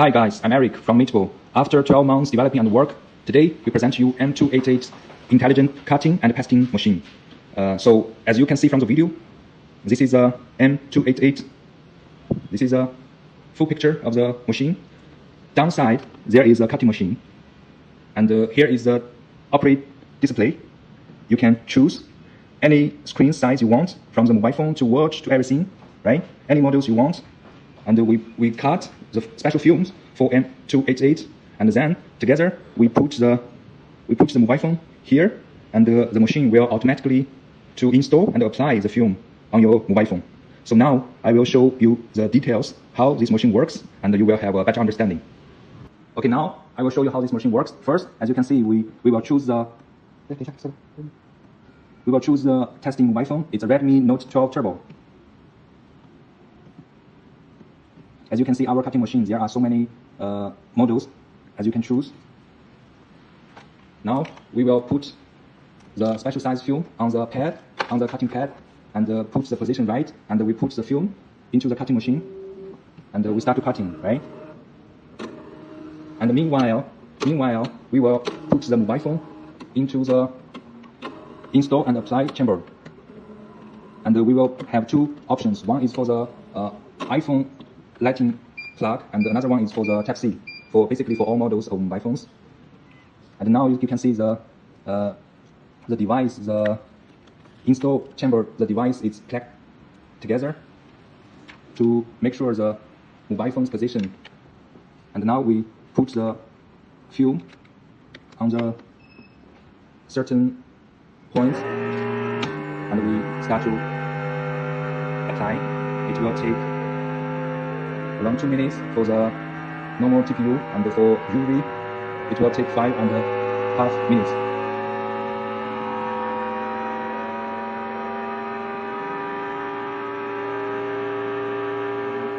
Hi guys, I'm Eric from Mietubel. After 12 months developing and work, today we present you M288 intelligent cutting and pasting machine. So as you can see from the video, this is a M288. This is a full picture of the machine. Downside, there is a cutting machine. And here is the operate display. You can choose any screen size you want, from the mobile phone to watch to everything, right? Any models you want. And we cut the special films for M288, and then together we put the mobile phone here, and the machine will automatically to install and apply the film on your mobile phone. So now I will show you the details how this machine works, and you will have a better understanding. Okay, now I will show you how this machine works. First, as you can see, we will choose the testing mobile phone. It's a Redmi Note 12 Turbo. As you can see, our cutting machine, there are so many models as you can choose. Now we will put the special size film on the pad, on the cutting pad, and put the position right, and we put the film into the cutting machine, and we start to cutting, right? And meanwhile, we will put the mobile phone into the install and apply chamber. And we will have two options. One is for the iPhone Lightning plug, and another one is for the Type-C, for basically for all models of mobile phones. And now you can see the device, the install chamber, the device is plugged together to make sure the mobile phone's position. And now we put the film on the certain points, and we start to apply. It will take around 2 minutes for the normal TPU, and for UV it will take 5.5 minutes.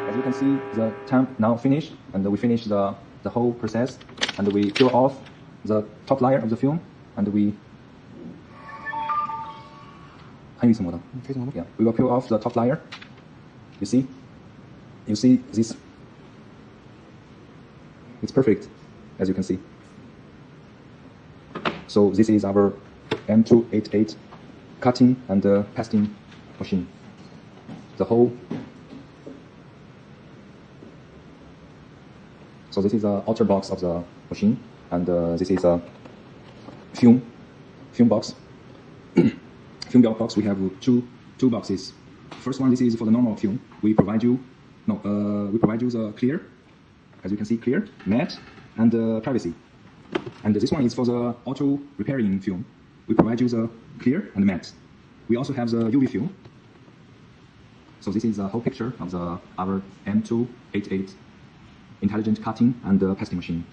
As you can see, the time now finished, and we finish the whole process, and we peel off the top layer of the film, and we we will peel off the top layer. You see this, it's perfect, as you can see. So this is our M288 cutting and pasting machine. The whole. So this is the outer box of the machine, and this is a film box. Film box. We have two boxes. First one, this is for the normal film. We provide you the clear, as you can see, clear, matte, and privacy. And this one is for the auto repairing film. We provide you the clear and matte. We also have the UV film. So this is the whole picture of our M288 intelligent cutting and pasting machine.